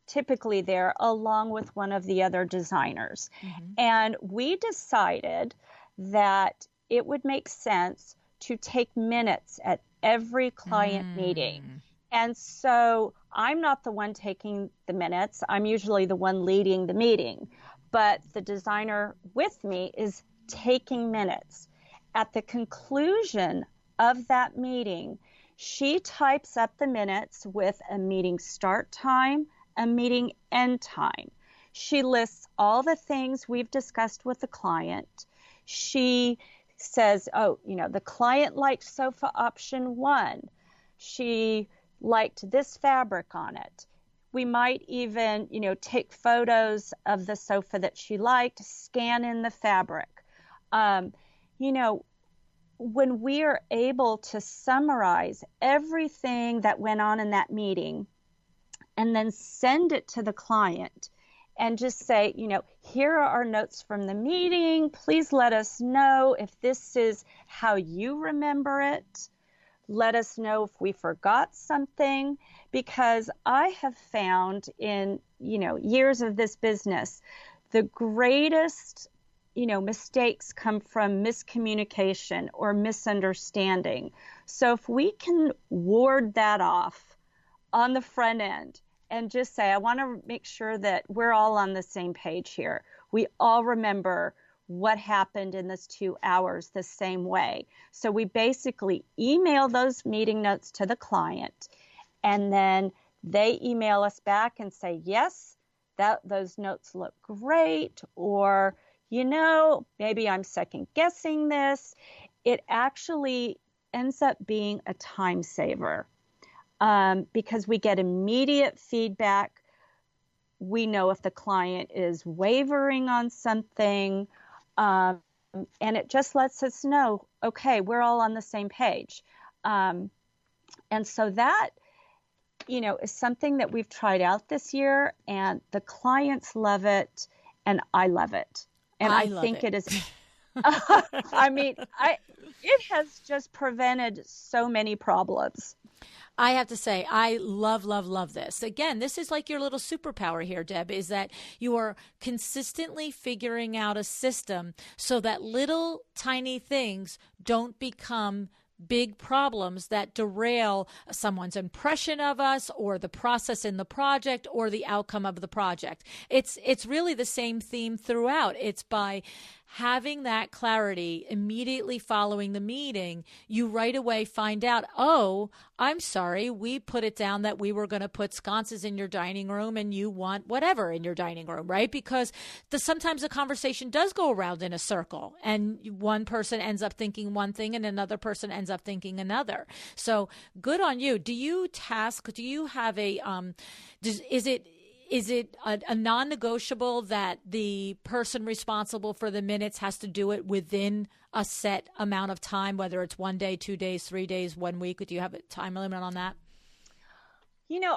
typically there along with one of the other designers. Mm-hmm. And we decided that it would make sense to take minutes at every client meeting. And so I'm not the one taking the minutes. I'm usually the one leading the meeting. But the designer with me is taking minutes. At the conclusion of that meeting, she types up the minutes with a meeting start time, a meeting end time. She lists all the things we've discussed with the client. She says, the client liked sofa option 1. She liked this fabric on it. We might even, take photos of the sofa that she liked, scan in the fabric. When we are able to summarize everything that went on in that meeting and then send it to the client and just say, here are our notes from the meeting. Please let us know if this is how you remember it. Let us know if we forgot something, because I have found in, years of this business, the greatest mistakes come from miscommunication or misunderstanding. So if we can ward that off on the front end and just say, I want to make sure that we're all on the same page here. We all remember what happened in this 2 hours the same way. So we basically email those meeting notes to the client, and then they email us back and say, yes, those notes look great, or maybe I'm second guessing this. It actually ends up being a time saver because we get immediate feedback. We know if the client is wavering on something, and it just lets us know, okay, we're all on the same page. And so that, is something that we've tried out this year, and the clients love it, and I love it. And I think it is I mean, it has just prevented so many problems. I have to say, I love, love, love this. Again, this is like your little superpower here, Deb, is that you are consistently figuring out a system so that little tiny things don't become big problems that derail someone's impression of us or the process in the project or the outcome of the project. It's really the same theme throughout. It's by having that clarity immediately following the meeting, you right away find out, oh, I'm sorry, we put it down that we were going to put sconces in your dining room and you want whatever in your dining room, right? Because sometimes the conversation does go around in a circle and one person ends up thinking one thing and another person ends up thinking another. So good on you. Do you have a, is it a non-negotiable that the person responsible for the minutes has to do it within a set amount of time, whether it's 1 day, 2 days, 3 days, 1 week? Do you have a time limit on that?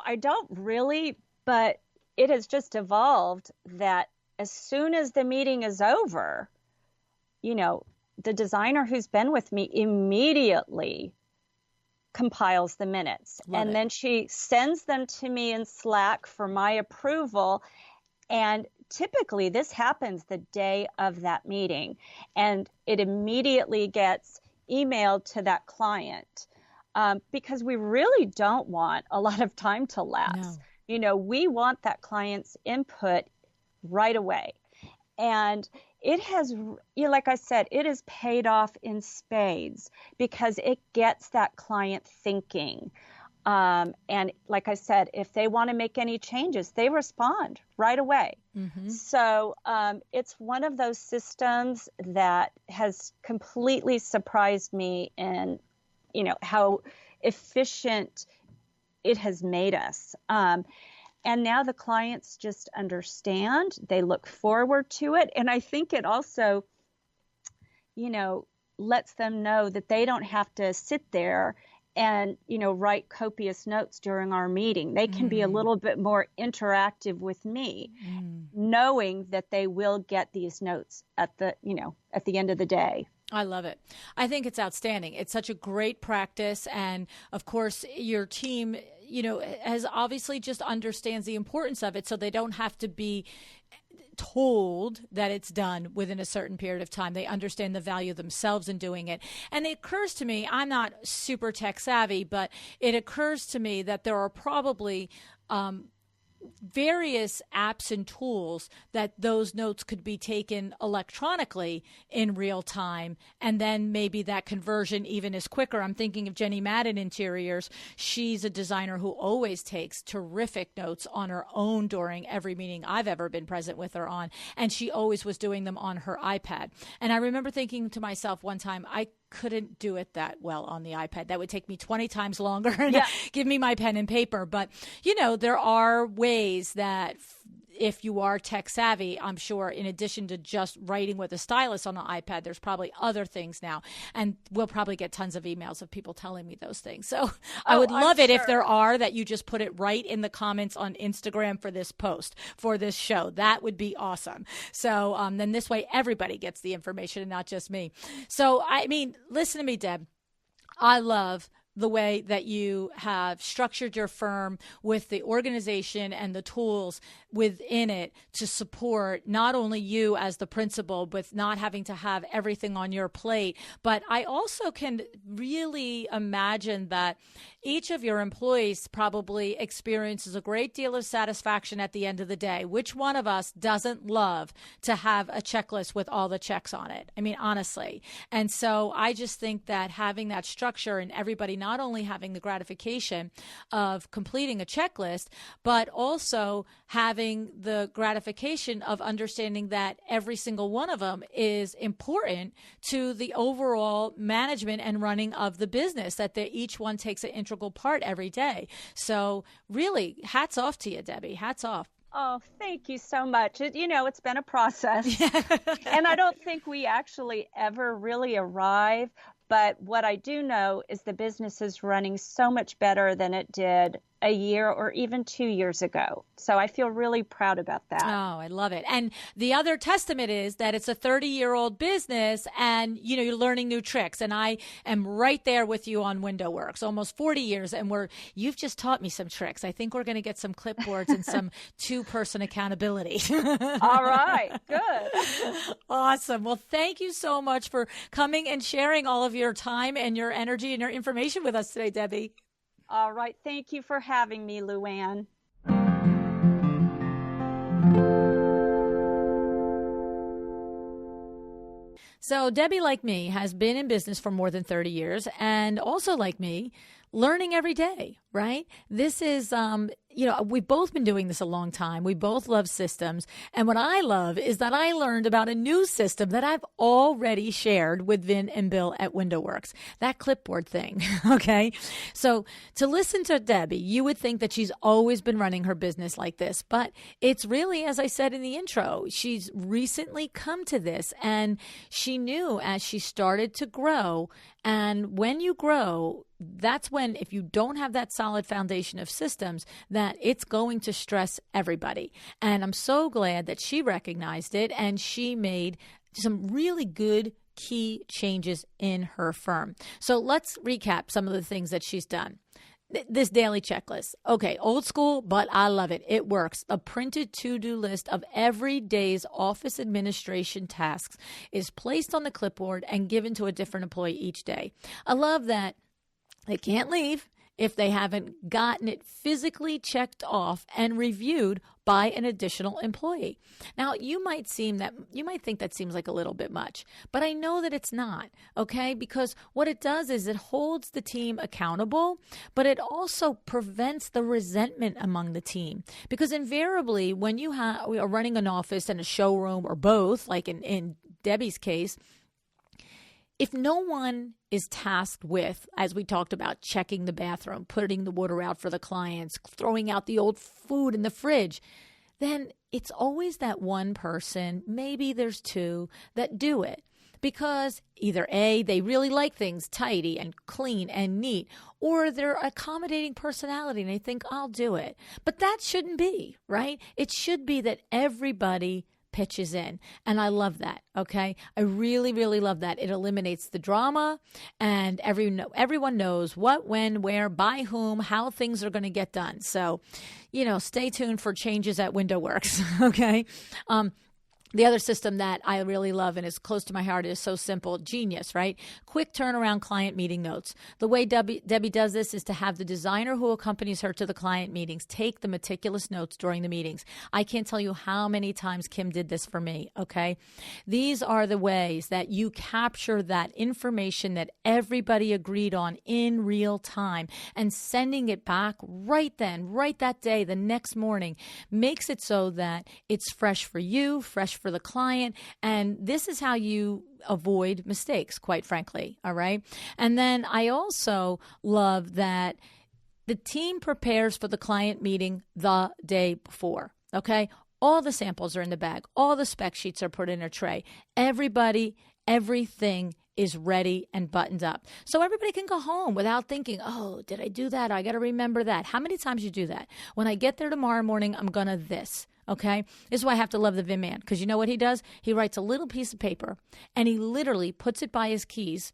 I don't really, but it has just evolved that as soon as the meeting is over, the designer who's been with me immediately compiles the minutes. And then she sends them to me in Slack for my approval. And typically this happens the day of that meeting. And it immediately gets emailed to that client because we really don't want a lot of time to lapse. No. We want that client's input right away. And it has, like I said, it has paid off in spades because it gets that client thinking. And like I said, if they want to make any changes, they respond right away. Mm-hmm. So it's one of those systems that has completely surprised me in, how efficient it has made us. And now the clients just understand, they look forward to it. And I think it also, lets them know that they don't have to sit there and, write copious notes during our meeting. They can be a little bit more interactive with me, knowing that they will get these notes at the end of the day. I love it. I think it's outstanding. It's such a great practice. And of course, your team, has obviously just understands the importance of it. So they don't have to be told that it's done within a certain period of time. They understand the value themselves in doing it. And it occurs to me, I'm not super tech savvy, but it occurs to me that there are probably various apps and tools that those notes could be taken electronically in real time, and then maybe that conversion even is quicker. I'm thinking of Jenny Madden Interiors. She's a designer who always takes terrific notes on her own during every meeting I've ever been present with her on, and she always was doing them on her iPad. And I remember thinking to myself one time, I couldn't do it that well on the iPad. That would take me 20 times longer and give me my pen and paper. But, there are ways that if you are tech savvy, I'm sure in addition to just writing with a stylus on an iPad, there's probably other things now. And we'll probably get tons of emails of people telling me those things. So I would love it if there are, that you just put it right in the comments on Instagram for this post, for this show. That would be awesome. So then this way everybody gets the information and not just me. So, listen to me, Deb. I love the way that you have structured your firm with the organization and the tools within it to support not only you as the principal, but not having to have everything on your plate. But I also can really imagine that each of your employees probably experiences a great deal of satisfaction at the end of the day. Which one of us doesn't love to have a checklist with all the checks on it? Honestly. And so I just think that having that structure and everybody not only having the gratification of completing a checklist, but also having the gratification of understanding that every single one of them is important to the overall management and running of the business, that each one takes an integral part every day. So really, hats off to you, Debbie. Hats off. Oh, thank you so much. It's been a process. And I don't think we actually ever really arrive. But what I do know is the business is running so much better than it did a year or even 2 years ago. So I feel really proud about that. Oh, I love it. And the other testament is that it's a 30-year-old business and, you're learning new tricks. And I am right there with you on WindowWorks, almost 40 years. And you've just taught me some tricks. I think we're going to get some clipboards and some two-person accountability. All right. Good. Awesome. Well, thank you so much for coming and sharing all of your time and your energy and your information with us today, Debbie. All right. Thank you for having me, LuAnn. So Debbie, like me, has been in business for more than 30 years and also like me, learning every day, right? This is, we've both been doing this a long time. We both love systems. And what I love is that I learned about a new system that I've already shared with Vin and Bill at WindowWorks, that clipboard thing. Okay. So to listen to Debbie, you would think that she's always been running her business like this, but it's really, as I said in the intro, she's recently come to this and she knew as she started to grow. And when you grow, that's when, if you don't have that solid foundation of systems, that it's going to stress everybody. And I'm so glad that she recognized it and she made some really good key changes in her firm. So let's recap some of the things that she's done. This daily checklist. Okay, old school, but I love it. It works. A printed to-do list of every day's office administration tasks is placed on the clipboard and given to a different employee each day. I love that they can't leave if they haven't gotten it physically checked off and reviewed by an additional employee. Now, you might think that seems like a little bit much, but I know that it's not, okay? Because what it does is it holds the team accountable, but it also prevents the resentment among the team. Because invariably, when you are running an office and a showroom or both, like in Debbie's case, if no one is tasked with, as we talked about, checking the bathroom, putting the water out for the clients, throwing out the old food in the fridge, then it's always that one person, maybe there's two, that do it. Because either A, they really like things tidy and clean and neat, or they're accommodating personality and they think, I'll do it. But that shouldn't be, right? It should be that everybody pitches in. And I love that. Okay. I really, really love that. It eliminates the drama and everyone knows what, when, where, by whom, how things are going to get done. So, stay tuned for changes at WindowWorks. Okay. The other system that I really love and is close to my heart is so simple, genius, right? Quick turnaround client meeting notes. The way Debbie does this is to have the designer who accompanies her to the client meetings take the meticulous notes during the meetings. I can't tell you how many times Kim did this for me, okay? These are the ways that you capture that information that everybody agreed on in real time and sending it back right then, right that day, the next morning, makes it so that it's fresh for you, fresh for the client. And this is how you avoid mistakes, quite frankly. All right. And then I also love that the team prepares for the client meeting the day before. Okay. All the samples are in the bag. All the spec sheets are put in a tray. Everything is ready and buttoned up. So everybody can go home without thinking, oh, did I do that? I got to remember that. How many times you do that? When I get there tomorrow morning, I'm going to this. Okay. This is why I have to love the Vim man. Because you know what he does? He writes a little piece of paper and he literally puts it by his keys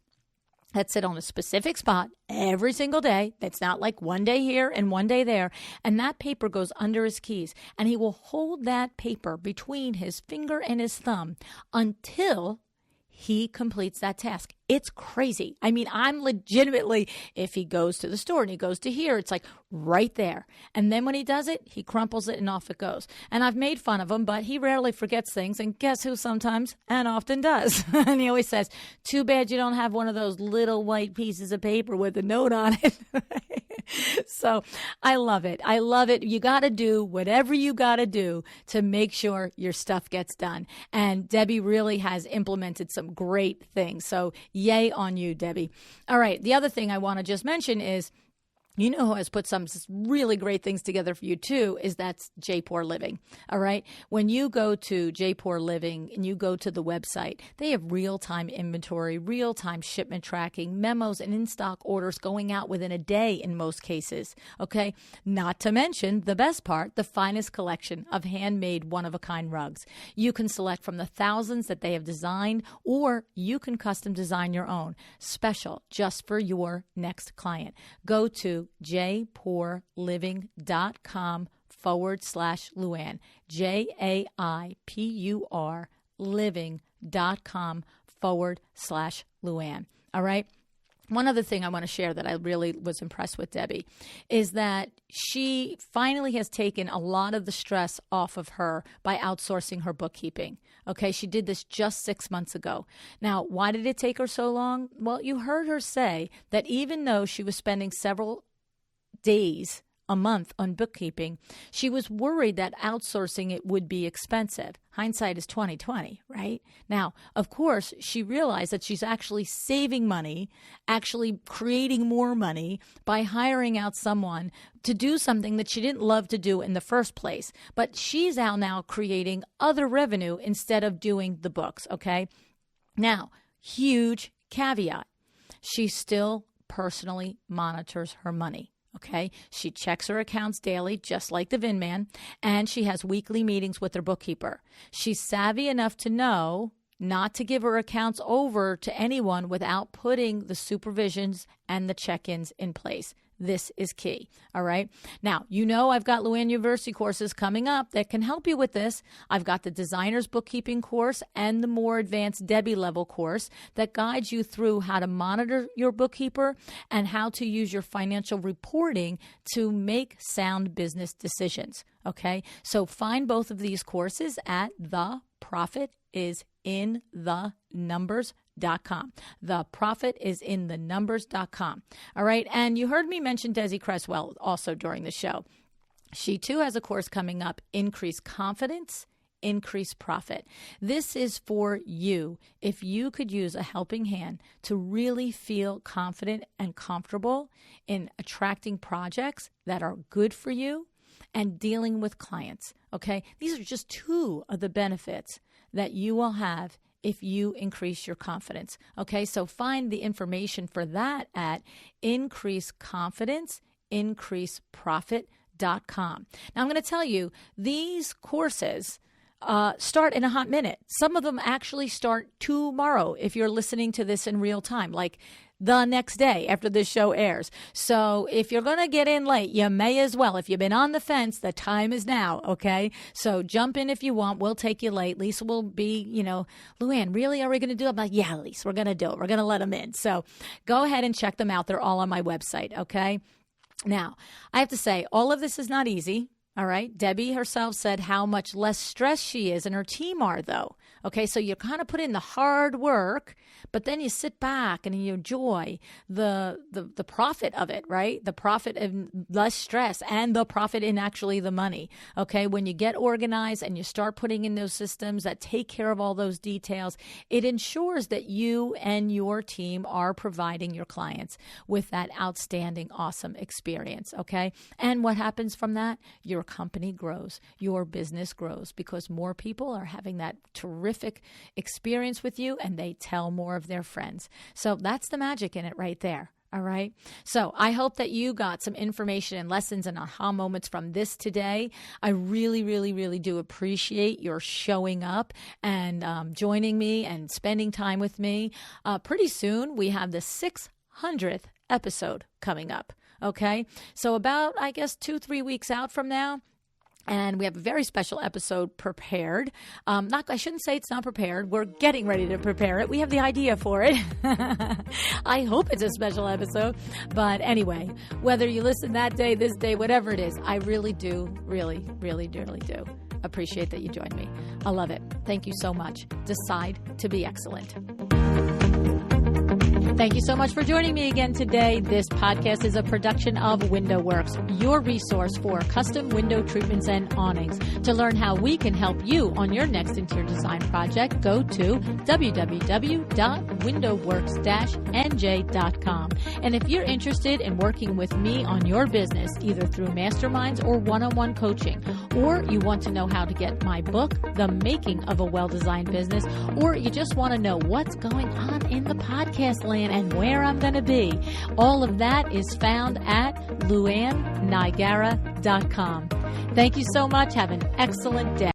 that sit on a specific spot every single day. It's not like one day here and one day there. And that paper goes under his keys. And he will hold that paper between his finger and his thumb until he completes that task. It's crazy. I mean, I'm legitimately, if he goes to the store and he goes to here, it's like right there. And then when he does it, he crumples it and off it goes. And I've made fun of him, but he rarely forgets things. And guess who sometimes and often does? And he always says, too bad you don't have one of those little white pieces of paper with a note on it. So I love it. I love it. You got to do whatever you got to do to make sure your stuff gets done. And Debbie really has implemented some great things. So yay on you, Debbie. All right. The other thing I want to just mention is You know who has put some really great things together for you too, is that's J4 Living. All right. When you go to J4 Living and you go to the website, they have real-time inventory, real-time shipment tracking, memos and in-stock orders going out within a day in most cases. Okay. Not to mention the best part, the finest collection of handmade one-of-a-kind rugs. You can select from the thousands that they have designed, or you can custom design your own, special just for your next client. Go to jaipurliving.com/LuAnn, JAIPUR living.com/LuAnn. All right. One other thing I want to share that I really was impressed with Debbie is that she finally has taken a lot of the stress off of her by outsourcing her bookkeeping. Okay, she did this just 6 months ago. Now, why did it take her so long? Well, you heard her say that even though she was spending several days a month on bookkeeping, she was worried that outsourcing it would be expensive. Hindsight is 20/20, right? Now, of course, she realized that she's actually saving money, actually creating more money by hiring out someone to do something that she didn't love to do in the first place. But she's out now creating other revenue instead of doing the books, okay? Now, huge caveat. She still personally monitors her money. Okay, she checks her accounts daily, just like the VIN man, and she has weekly meetings with her bookkeeper. She's savvy enough to know not to give her accounts over to anyone without putting the supervisions and the check-ins in place. This is key. All right. Now, you know I've got LuAnn University courses coming up that can help you with this. I've got the Designer's Bookkeeping course and the more advanced Debbie level course that guides you through how to monitor your bookkeeper and how to use your financial reporting to make sound business decisions. Okay. So find both of these courses at theprofitisInthenumbers.com. theprofitisInthenumbers.com. All right. And you heard me mention Desi Creswell also during the show. She too has a course coming up, Increase Confidence, Increase Profit. This is for you. If you could use a helping hand to really feel confident and comfortable in attracting projects that are good for you and dealing with clients. Okay. These are just two of the benefits that you will have if you increase your confidence. Okay, so find the information for that at increaseconfidence.com. Now, I'm going to tell you, these courses start in a hot minute. Some of them actually start tomorrow if you're listening to this in real time, like the next day after this show airs. So if you're going to get in late, you may as well. If you've been on the fence, the time is now, okay? So jump in if you want. We'll take you late. Lisa will be, LuAnn, really? Are we going to do it? I'm like, yeah, Lisa, we're going to do it. We're going to let them in. So go ahead and check them out. They're all on my website, okay? Now, I have to say, all of this is not easy. All right. Debbie herself said how much less stressed she is and her team are, though. Okay. So you kind of put in the hard work, but then you sit back and you enjoy the profit of it, right? The profit of less stress and the profit in actually the money. Okay. When you get organized and you start putting in those systems that take care of all those details, it ensures that you and your team are providing your clients with that outstanding, awesome experience. Okay. And what happens from that? Your company grows, your business grows because more people are having that terrific experience with you and they tell more of their friends. So that's the magic in it right there. All right. So I hope that you got some information and lessons and aha moments from this today. I really, really, really do appreciate your showing up and joining me and spending time with me. Pretty soon we have the 600th episode coming up. Okay, so about, 2-3 weeks out from now, and we have a very special episode prepared. I shouldn't say it's not prepared. We're getting ready to prepare it. We have the idea for it. I hope it's a special episode. But anyway, whether you listen that day, this day, whatever it is, I really do, really, really, really do appreciate that you joined me. I love it. Thank you so much. Decide to be excellent. Thank you so much for joining me again today. This podcast is a production of WindowWorks, your resource for custom window treatments and awnings. To learn how we can help you on your next interior design project, go to www.windowworks-nj.com. And if you're interested in working with me on your business, either through masterminds or one-on-one coaching, or you want to know how to get my book, The Making of a Well-Designed Business, or you just want to know what's going on in the podcast land and where I'm going to be, all of that is found at LuAnnNigara.com. Thank you so much. Have an excellent day.